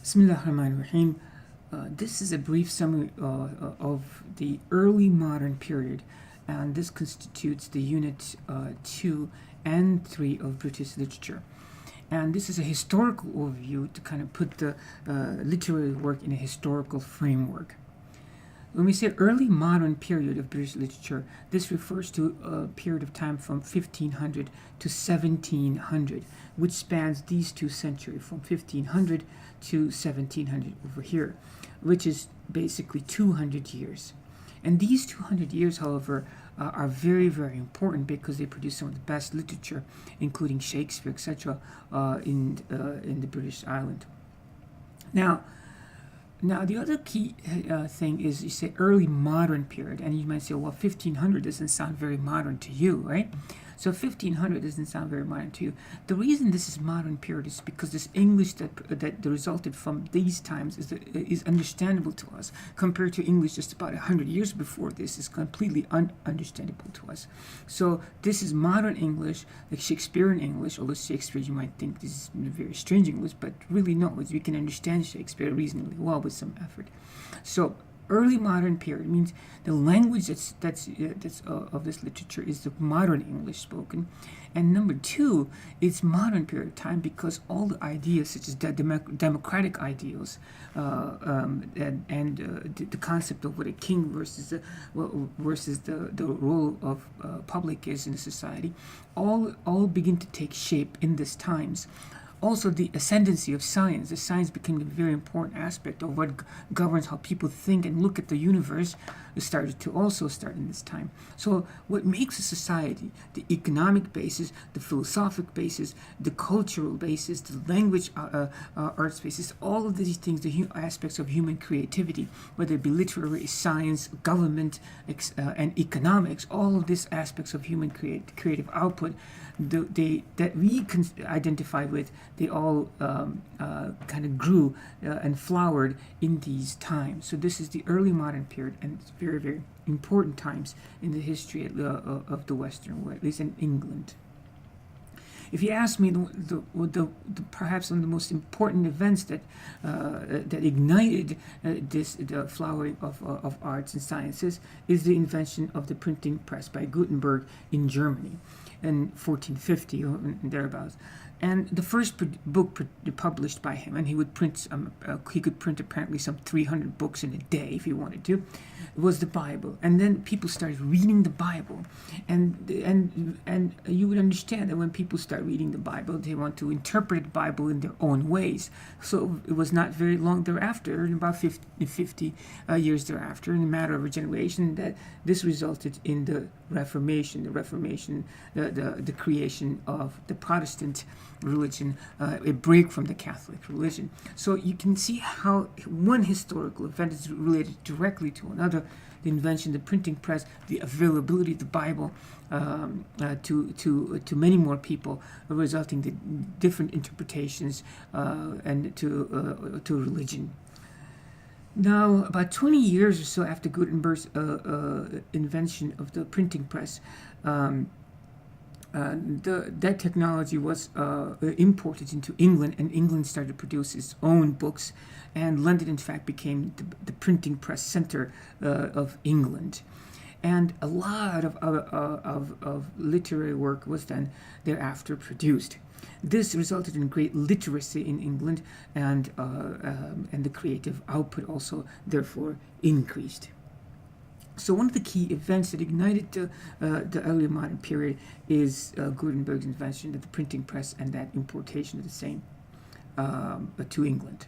Bismillahirrahmanirrahim. This is a brief summary of the early modern period, and this constitutes the unit 2 and 3 of British literature. And this is a historical overview to kind of put the literary work in a historical framework. When we say early modern period of British literature, this refers to a period of time from 1500 to 1700, which spans these two centuries, from 1500 to 1700 over here, which is basically 200 years. And these 200 years, however, are very, very important because they produce some of the best literature, including Shakespeare, etc., in the British island. Now, the other key thing is you say early modern period, and you might say, well, 1500 doesn't sound very modern to you, right? So 1500 doesn't sound very modern to you. The reason this is modern period is because this English that resulted from these times is understandable to us compared to English just about 100 years before this is completely ununderstandable to us. So this is modern English, like Shakespearean English, although Shakespeare, you might think this is very strange English, but really no, we can understand Shakespeare reasonably well with some effort. So early modern period means the language that's of this literature is the modern English spoken, and number two, it's modern period of time because all the ideas such as democratic ideals and the concept of what a king versus the role of public is in a society, all begin to take shape in these times. Also, the ascendancy of science. The science became a very important aspect of what governs how people think and look at the universe. Started in this time. So what makes a society, the economic basis, the philosophic basis, the cultural basis, the language arts basis, all of these things, the aspects of human creativity, whether it be literary, science, government, and economics, all of these aspects of human creative output that we can identify with, they all kind of grew and flowered in these times. So this is the early modern period, and it's very, very important times in the history of the Western world, at least in England. If you ask me, perhaps one of the most important events that ignited the flowering of arts and sciences is the invention of the printing press by Gutenberg in Germany in 1450 or thereabouts. And the first book published by him, and he could print apparently some 300 books in a day if he wanted to, was the Bible. And then people started reading the Bible, and you would understand that when people start reading the Bible, they want to interpret the Bible in their own ways. So it was not very long thereafter, about 50 years thereafter, in a matter of a generation, that this resulted in the Reformation. The creation of the Protestant religion, a break from the Catholic religion. So you can see how one historical event is related directly to another. The invention of the printing press, the availability of the Bible to many more people, resulting in different interpretations and to religion. Now, about 20 years or so after Gutenberg's invention of the printing press, that technology was imported into England, and England started to produce its own books, and London, in fact, became the printing press center of England. And a lot of literary work was then thereafter produced. This resulted in great literacy in England, and the creative output also, therefore, increased. So one of the key events that ignited the early modern period is Gutenberg's invention of the printing press and that importation of the same to England.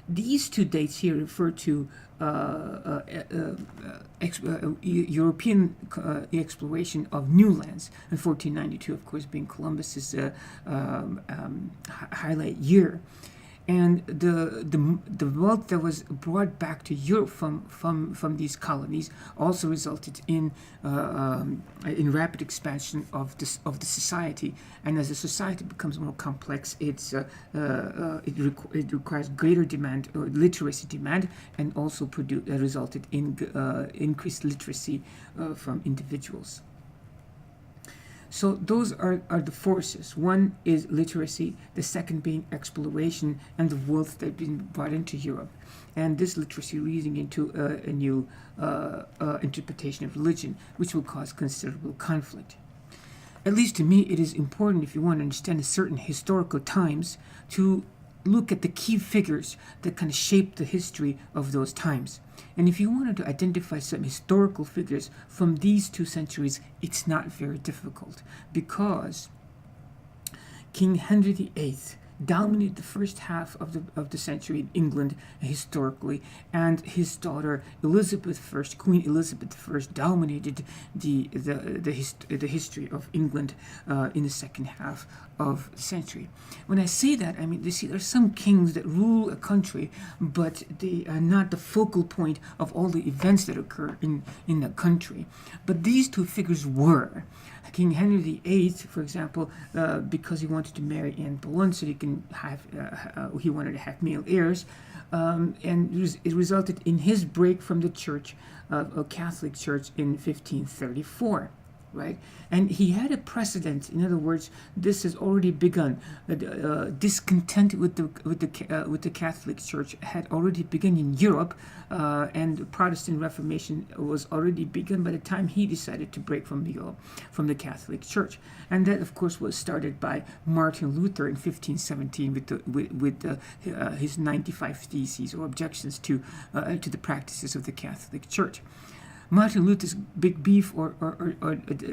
These two dates here refer to European exploration of new lands, and 1492, of course, being Columbus's highlight year. And the wealth that was brought back to Europe from these colonies also resulted in rapid expansion of the society. And as the society becomes more complex, it requires greater demand, or literacy demand, and also resulted in increased literacy from individuals. So those are the forces. One is literacy, the second being exploration and the wealth that has been brought into Europe. And this literacy leading into a new interpretation of religion, which will cause considerable conflict. At least to me, it is important, if you want to understand certain historical times, to look at the key figures that kind of shape the history of those times. And if you wanted to identify some historical figures from these 2 centuries, it's not very difficult, because King Henry VIII dominated the first half of the century in England historically, and his daughter Elizabeth I, Queen Elizabeth I, dominated the history of England in the second half of the century. When I say that, I mean, you see, there's some kings that rule a country, but they are not the focal point of all the events that occur in the country. But these 2 figures were. King Henry VIII, for example, because he wanted to marry Anne Boleyn, so he wanted to have male heirs, and it resulted in his break from the church, a Catholic Church, in 1534. Right, and he had a precedent. In other words, this has already begun. Discontent with the Catholic Church had already begun in Europe, and the Protestant Reformation was already begun by the time he decided to break from the Catholic Church. And that, of course, was started by Martin Luther in 1517 with his 95 Theses, or objections to the practices of the Catholic Church. Martin Luther's big beef or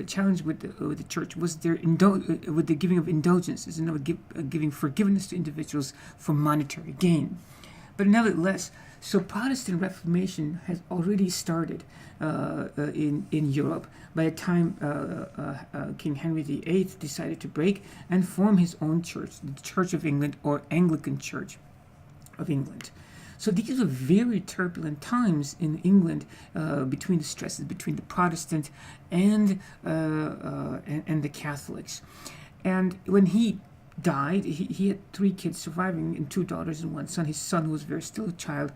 challenge with the church was with the giving of indulgences, giving forgiveness to individuals for monetary gain. But nevertheless, so Protestant Reformation has already started in Europe by the time King Henry VIII decided to break and form his own church, the Church of England, or Anglican Church of England. So these are very turbulent times in England, between the stresses between the Protestant and the Catholics. And when he died, he had 3 kids surviving, and 2 daughters and 1 son. His son, who was still a child,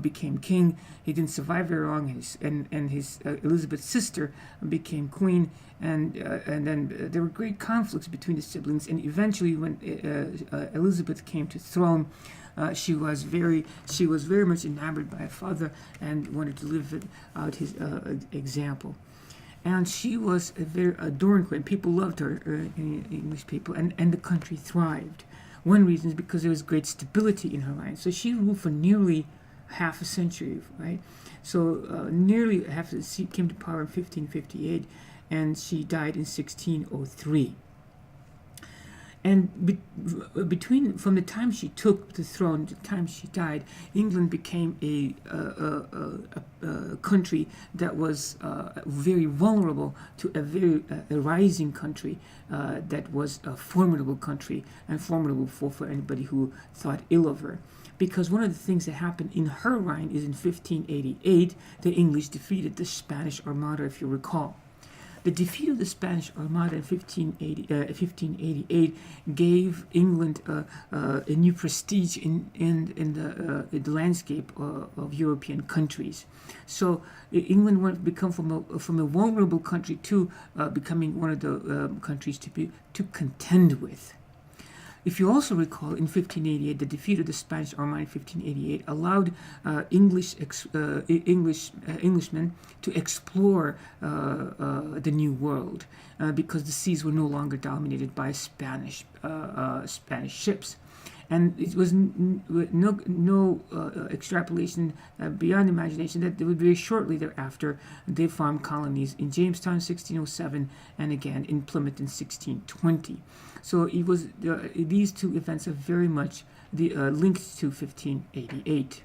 became king. He didn't survive very long, and his Elizabeth's sister became queen. And then there were great conflicts between the siblings. And eventually, when Elizabeth came to the throne, she was very much enamored by her father and wanted to live out his example. And she was a very adorned queen. People loved her, English people, and the country thrived. One reason is because there was great stability in her reign. So she ruled for nearly half a century, right? So nearly half. She came to power in 1558, and she died in 1603. And from the time she took the throne to the time she died, England became a country that was very vulnerable to a rising country that was a formidable country, and formidable for anybody who thought ill of her. Because one of the things that happened in her reign is in 1588, the English defeated the Spanish Armada, if you recall. The defeat of the Spanish Armada in 1588 gave England a new prestige in the landscape of European countries. So England went to become from a vulnerable country to becoming one of the countries to contend with. If you also recall, in 1588, the defeat of the Spanish Armada in 1588 allowed Englishmen to explore the New World because the seas were no longer dominated by Spanish ships. And it was no extrapolation beyond imagination that very shortly thereafter they formed colonies in Jamestown in 1607 and again in Plymouth in 1620. So it was these 2 events are very much linked to 1588.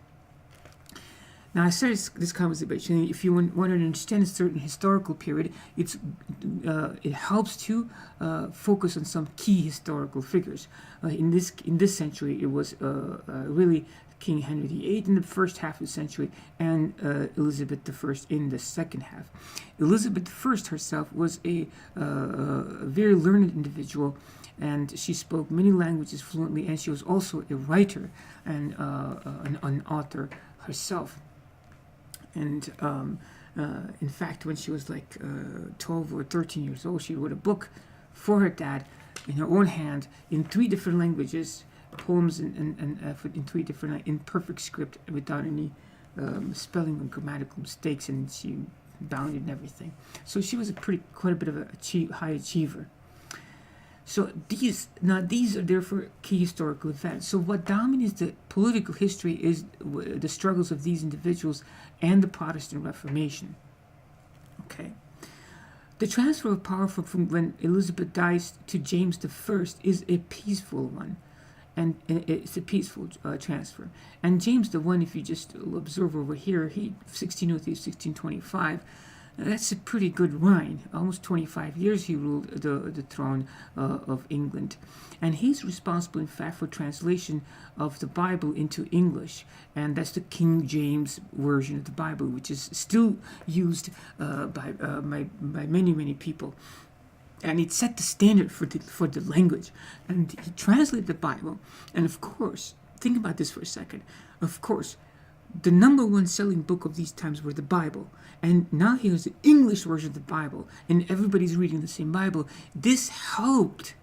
Now, I started this conversation. If you want to understand a certain historical period, it helps to focus on some key historical figures. In this century, it was really King Henry VIII in the first half of the century, and Elizabeth I in the second half. Elizabeth I herself was a very learned individual, and she spoke many languages fluently, and she was also a writer and an author herself. And in fact, when she was like 12 or 13 years old, she wrote a book for her dad in her own hand in 3 different languages, poems in 3 different in perfect script without any spelling or grammatical mistakes, and she bounded and everything. So she was quite a bit of a high achiever. So these are therefore key historical events. So what dominates the political history is the struggles of these individuals and the Protestant Reformation. Okay. The transfer of power from when Elizabeth dies to James I is a peaceful one, and it's a peaceful transfer. And James I, if you just observe over here, he 1603 1625. That's a pretty good run. Almost 25 years he ruled the throne of England. And he's responsible, in fact, for translation of the Bible into English. And that's the King James version of the Bible, which is still used by many, many people. And it set the standard for the language. And he translated the Bible. And of course, think about this for a second. Of course, the number 1 selling book of these times were the Bible. And now here's the English version of the Bible, and everybody's reading the same Bible. This helped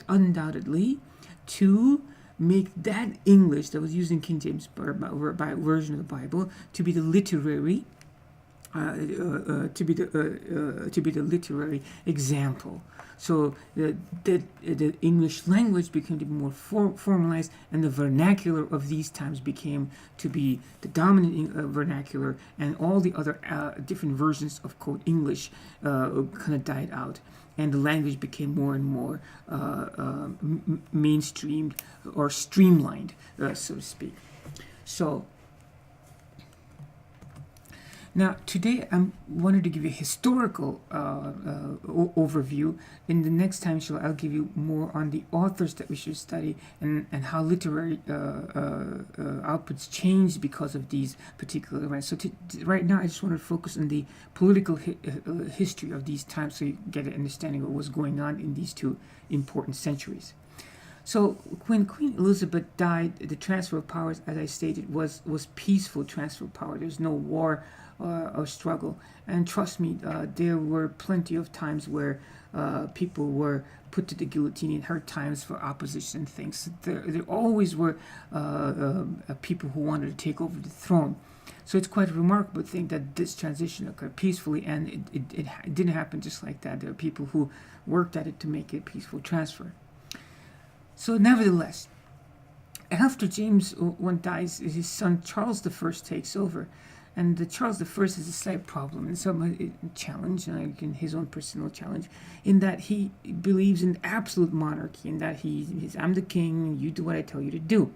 undoubtedly to make that English that was used in King James version of the Bible to be the literary example. So the English language became to be more formalized, and the vernacular of these times became to be the dominant vernacular, and all the other different versions of quote English kind of died out, and the language became more and more mainstreamed or streamlined, so to speak. So now, today I wanted to give you a historical overview. In the next time show, I'll give you more on the authors that we should study and how literary outputs changed because of these particular events. So right now, I just want to focus on the political history of these times so you get an understanding of what was going on in these 2 important centuries. So when Queen Elizabeth died, the transfer of powers, as I stated, was peaceful transfer of power. There's no war or struggle. And trust me, there were plenty of times where people were put to the guillotine in hard times for opposition and things. There always were people who wanted to take over the throne. So it's quite a remarkable thing that this transition occurred peacefully, and it didn't happen just like that. There are people who worked at it to make it a peaceful transfer. So nevertheless, after James I dies, his son Charles I takes over. And the Charles I is a slight problem and some challenge, in his own personal challenge, in that he believes in absolute monarchy, in that he's I'm the king, you do what I tell you to do.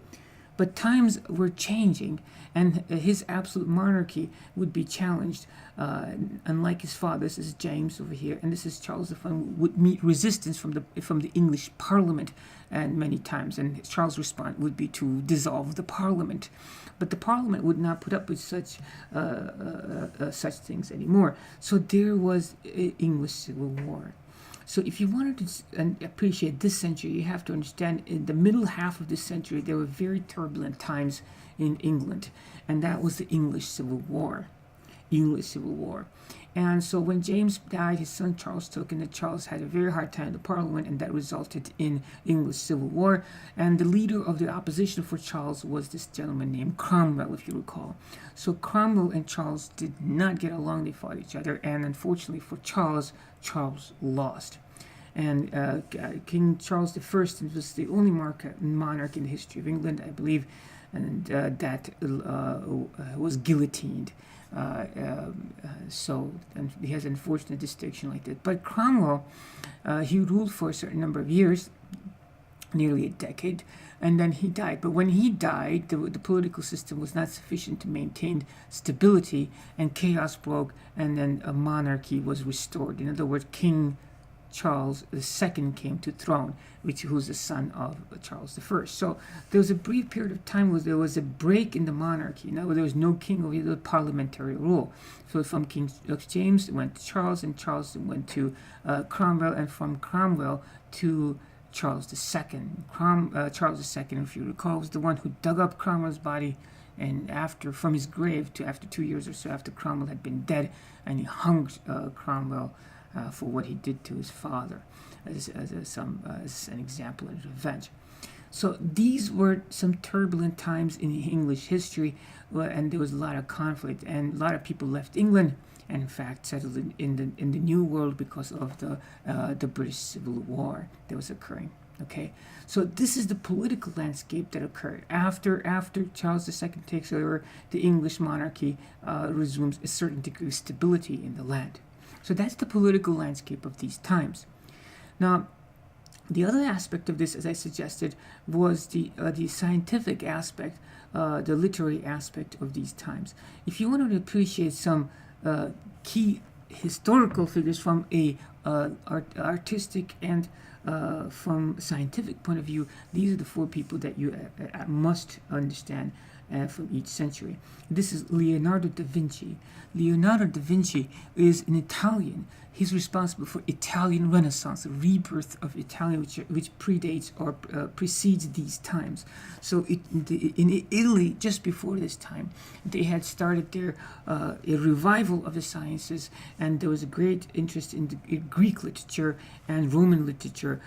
But times were changing, and his absolute monarchy would be challenged. Unlike his father, this is James over here, and this is Charles I, would meet resistance from the English Parliament, and many times. And Charles' response would be to dissolve the Parliament. But the Parliament would not put up with such things anymore. So there was an English Civil War. So if you wanted to appreciate this century, you have to understand in the middle half of this century, there were very turbulent times in England. And that was the English Civil War. And so when James died, his son Charles took, and Charles had a very hard time in the Parliament, and that resulted in English Civil War. And the leader of the opposition for Charles was this gentleman named Cromwell, if you recall. So Cromwell and Charles did not get along. They fought each other, and unfortunately for Charles, Charles lost. And King Charles I was the only monarch in the history of England, I believe, and that was guillotined. So and he has an unfortunate distinction like that. But Cromwell, he ruled for a certain number of years, nearly a decade, and then he died. But when he died, the political system was not sufficient to maintain stability, and chaos broke, and then a monarchy was restored. In other words, King Charles II came to throne, who's the son of Charles I. So there was a brief period of time where there was a break in the monarchy. Now there was no king over the parliamentary rule. So from King James it went to Charles, and Charles went to Cromwell, and from Cromwell to Charles II. Charles II, if you recall, was the one who dug up Cromwell's body, and from his grave after 2 years or so after Cromwell had been dead, and he hung Cromwell for what he did to his father, as an example of revenge. So these were some turbulent times in English history, and there was a lot of conflict, and a lot of people left England, and in fact settled in the New World because of the British Civil War that was occurring. Okay, so this is the political landscape that occurred after Charles II takes over. The English monarchy resumes a certain degree of stability in the land. So that's the political landscape of these times. Now, the other aspect of this, as I suggested, was the scientific aspect, the literary aspect of these times. If you want to appreciate some key historical figures from a artistic and from scientific point of view, these are the four people that you must understand from each century. This is Leonardo da Vinci. Leonardo da Vinci is an Italian. He's responsible for Italian Renaissance, the rebirth of Italy, which predates or precedes these times. So in Italy, just before this time, they had started their a revival of the sciences, and there was a great interest in Greek literature and Roman literature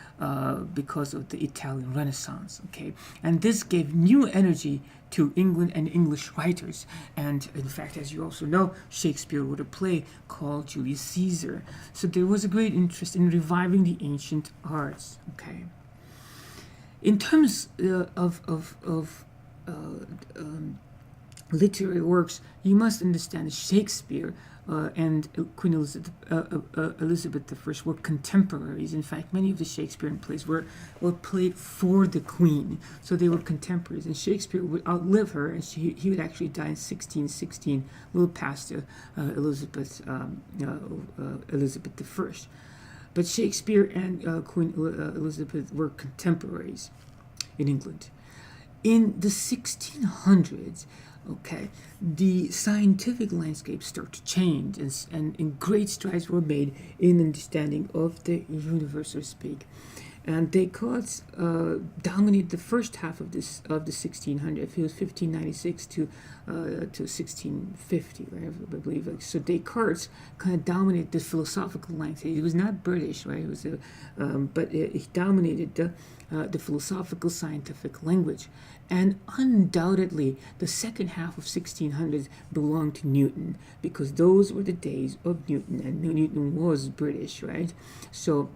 because of the Italian Renaissance. Okay, and this gave new energy to England and English writers. And in fact, as you also know, Shakespeare wrote a play called Julius Caesar. So there was a great interest in reviving the ancient arts. Okay. In terms of literary works, you must understand Shakespeare and Queen Elizabeth I were contemporaries. In fact, many of the Shakespearean plays were played for the Queen, so they were contemporaries. And Shakespeare would outlive her, and he would actually die in 1616, a little past Elizabeth I. But Shakespeare and Queen Elizabeth were contemporaries in England. In the 1600s, okay, the scientific landscape started to change, and great strides were made in understanding of the universe, so to speak. And Descartes dominated the first half of the 1600s. It was 1596 to 1650, right? I believe. So Descartes kind of dominated the philosophical landscape. He was not British, right? It was but he dominated the philosophical scientific language. And undoubtedly, the second half of 1600s belonged to Newton, because those were the days of Newton, and Newton was British, right? So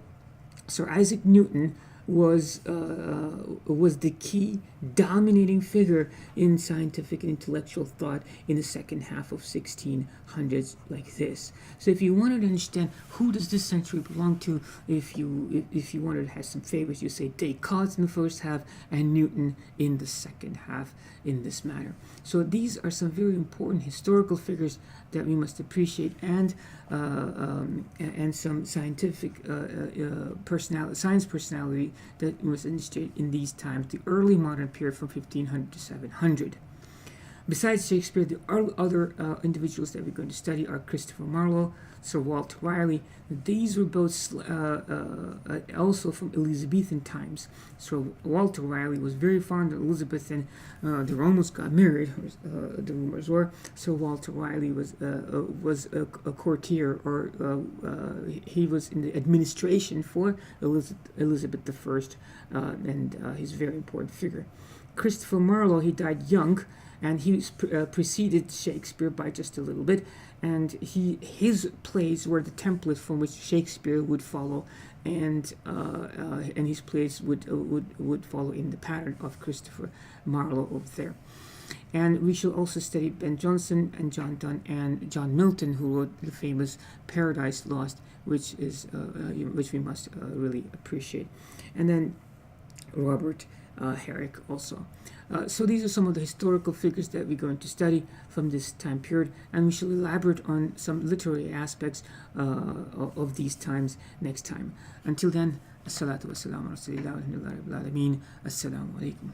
Sir Isaac Newton was the key dominating figure in scientific and intellectual thought in the second half of 1600s, like this. So if you wanted to understand who does this century belong to, if you wanted to have some favorites, you say Descartes in the first half and Newton in the second half in this manner. So these are some very important historical figures that we must appreciate, and some scientific science personality that was interested in these times, the early modern period from 1500 to 700. Besides Shakespeare, the other individuals that we're going to study are Christopher Marlowe, Sir Walter Raleigh. These were both also from Elizabethan times. So Walter Raleigh was very fond of Elizabeth, and they almost got married, the rumors were. So Walter Raleigh was a courtier, or he was in the administration for Elizabeth I, and he's a very important figure. Christopher Marlowe, he died young, and he preceded Shakespeare by just a little bit, and his plays were the template from which Shakespeare would follow, and his plays would follow in the pattern of Christopher Marlowe over there. And we shall also study Ben Jonson and John Donne and John Milton, who wrote the famous Paradise Lost, which we must really appreciate, and then Robert Herrick also. So these are some of the historical figures that we're going to study from this time period, and we shall elaborate on some literary aspects of these times next time. Until then, as-salatu was-salamu ala rasulillah wa ala alihi wa sahbihi. Assalamu alaikum.